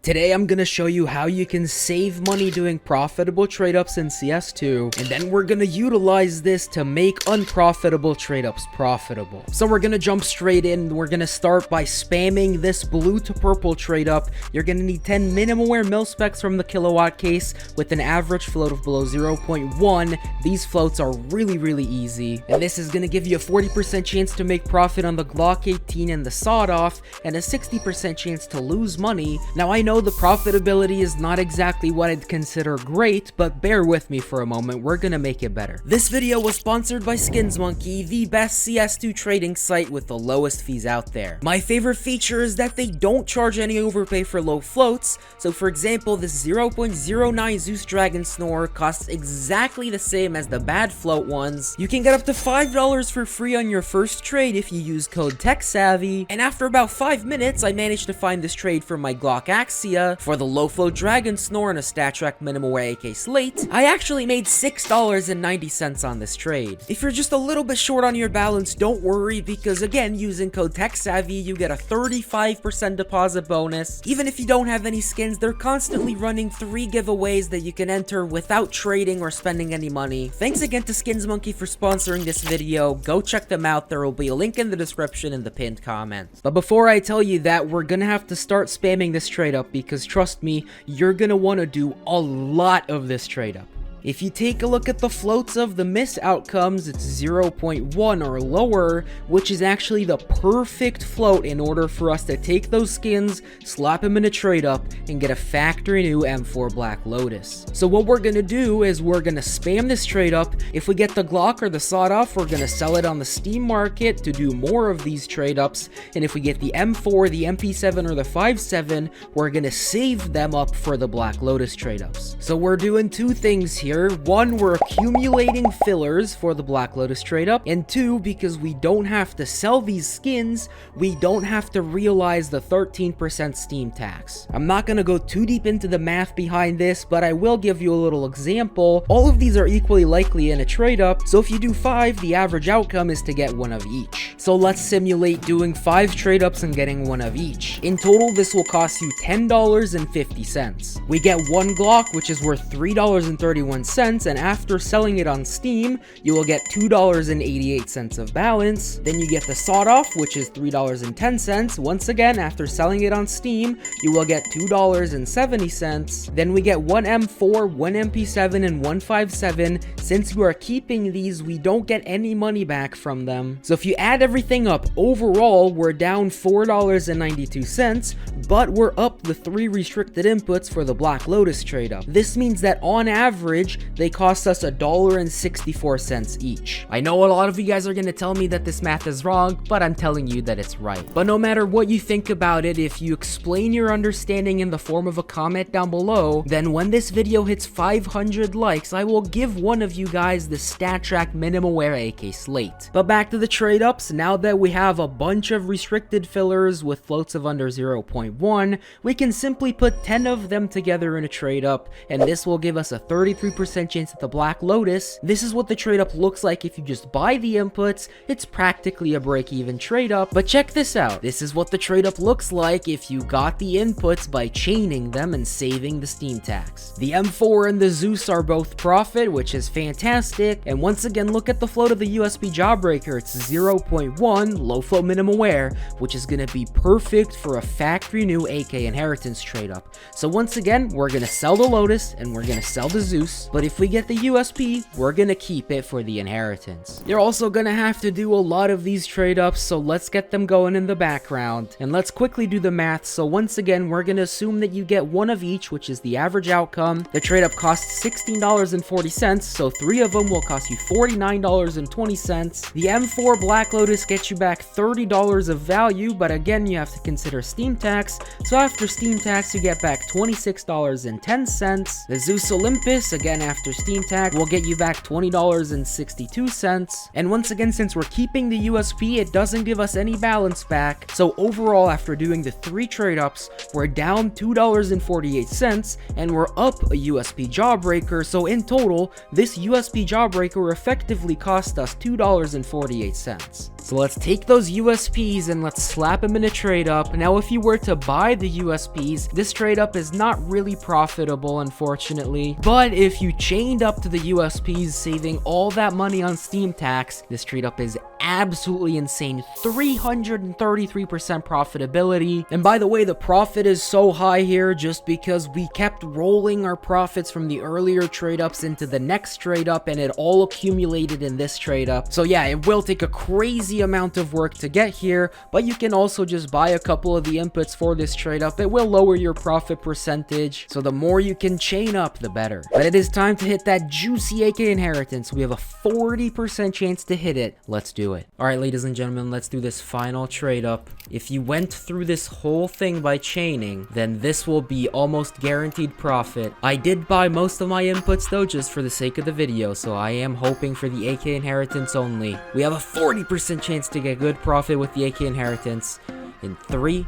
Today I'm gonna show you how you can save money doing profitable trade-ups in CS2, and then we're gonna utilize this to make unprofitable trade-ups profitable. So we're gonna jump straight in. We're gonna start by spamming this blue to purple trade-up. You're gonna need 10 minimalware mil-specs from the kilowatt case with an average float of below 0.1. These floats are really easy, and this is gonna give you a 40% chance to make profit on the Glock 18 and the sawed-off, and a 60% chance to lose money. Now I know the profitability is not exactly what I'd consider great, but bear with me for a moment, we're gonna make it better. This video was sponsored by SkinsMonkey, the best CS2 trading site with the lowest fees out there. My favorite feature is that they don't charge any overpay for low floats, so for example, this 0.09 Zeus Dragon Snore costs exactly the same as the bad float ones. You can get up to $5 for free on your first trade if you use code TECHSAVVY, and after about 5 minutes, I managed to find this trade for my Glock Axia for the low float Dragon Snore and a StatTrak minimalware AK Slate. I actually made $6.90 on this trade. If you're just a little bit short on your balance, don't worry, because again, using code TECHSAVVY, you get a 35% deposit bonus. Even if you don't have any skins, they're constantly running 3 giveaways that you can enter without trading or spending any money. Thanks again to SkinsMonkey for sponsoring this video. Go check them out. There will be a link in the description in the pinned comment. But before I tell you that, we're gonna have to start spamming this trade up, because trust me, you're gonna want to do a lot of this trade up. If you take a look at the floats of the miss outcomes, it's 0.1 or lower, which is actually the perfect float in order for us to take those skins, slap them in a trade up, and get a factory new M4 Black Lotus. So what we're gonna do is we're gonna spam this trade up. If we get the Glock or the sawed off, we're gonna sell it on the Steam market to do more of these trade ups. And if we get the M4, the MP7, or the 5.7, we're gonna save them up for the Black Lotus trade ups. So we're doing 2 things here. One, we're accumulating fillers for the Black Lotus trade up, and 2, because we don't have to sell these skins, we don't have to realize the 13% Steam tax. I'm not gonna go too deep into the math behind this, but I will give you a little example. All of these are equally likely in a trade up, so if you do 5, the average outcome is to get 1 of each. So let's simulate doing 5 trade ups and getting 1 of each. In total, this will cost you $10.50. We get 1 Glock, which is worth $3.31, and after selling it on Steam, you will get $2.88 of balance. Then you get the sawed off, which is $3.10. Once again, after selling it on Steam, you will get $2.70. Then we get 1 M4, 1 MP7, and 1 5.7. Since you are keeping these, we don't get any money back from them. So if you add everything up, overall, we're down $4.92, but we're up the 3 restricted inputs for the Black Lotus trade up. This means that on average, they cost us $1.64 each. I know a lot of you guys are gonna tell me that this math is wrong, but I'm telling you that it's right. But no matter what you think about it, if you explain your understanding in the form of a comment down below, then when this video hits 500 likes, I will give one of you guys the StatTrak minimalware AK Slate. But back to the trade ups. Now that we have a bunch of restricted fillers with floats of under 0.1, we can simply put 10 of them together in a trade up, and this will give us a 33% chance at the Black Lotus. This is what the trade up looks like if you just buy the inputs. It's practically a break-even trade up, but check this out. This is what the trade up looks like if you got the inputs by chaining them and saving the Steam tax. The M4 and the Zeus are both profit, which is fantastic, and once again, look at the float of the USB Jawbreaker. It's 0.1 low float minimalware, which is going to be perfect for a factory new AK inheritance trade up. So once again, we're going to sell the Lotus and we're going to sell the Zeus, but if we get the USP, we're gonna keep it for the inheritance. You're also gonna have to do a lot of these trade ups, so let's get them going in the background. And let's quickly do the math. So once again, we're gonna assume that you get 1 of each, which is the average outcome. The trade up costs $16.40, so 3 of them will cost you $49.20. The M4 Black Lotus gets you back $30 of value, but again, you have to consider Steam tax. So after Steam tax, you get back $26.10. The Zeus Olympus, again after Steam tax, will get you back $20.62. And once again, since we're keeping the USP, it doesn't give us any balance back. So overall, after doing the 3 trade ups, we're down $2.48, and we're up a USP Jawbreaker. So in total, this USP Jawbreaker effectively cost us $2.48. So let's take those USPs and let's slap them in a trade up. Now, if you were to buy the USPs, this trade up is not really profitable, unfortunately. But if you chained up to the USPs, saving all that money on Steam tax, this trade up is absolutely insane. 333% profitability. And by the way, the profit is so high here just because we kept rolling our profits from the earlier trade ups into the next trade up, and it all accumulated in this trade up. So yeah, it will take a crazy amount of work to get here, but you can also just buy a couple of the inputs for this trade up. It will lower your profit percentage, so the more you can chain up, the better. But it is time to hit that juicy AK inheritance. We have a 40% chance to hit it. Let's do it. All right, ladies and gentlemen, let's do this final trade up. If you went through this whole thing by chaining, then this will be almost guaranteed profit. I did buy most of my inputs though, just for the sake of the video, so I am hoping for the AK inheritance only. We have a 40% chance to get good profit with the AK inheritance. In 3,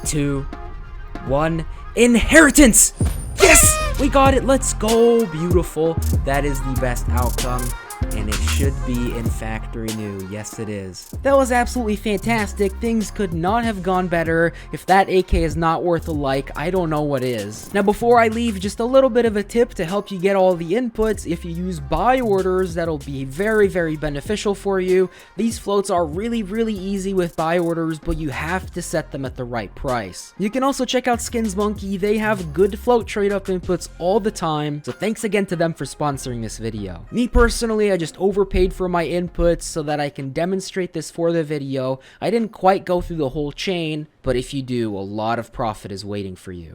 2, 1, inheritance! Yes! We got it! Let's go! Beautiful. That is the best outcome. And it should be in factory new. Yes, it is. That was absolutely fantastic. Things could not have gone better. If that AK is not worth a like, I don't know what is. Now, before I leave, just a little bit of a tip to help you get all the inputs. If you use buy orders, that'll be very, very beneficial for you. These floats are really, really easy with buy orders, but you have to set them at the right price. You can also check out Skins Monkey. They have good float trade up inputs all the time. So thanks again to them for sponsoring this video. Me personally, I just overpaid for my inputs so that I can demonstrate this for the video. I didn't quite go through the whole chain, but if you do, a lot of profit is waiting for you.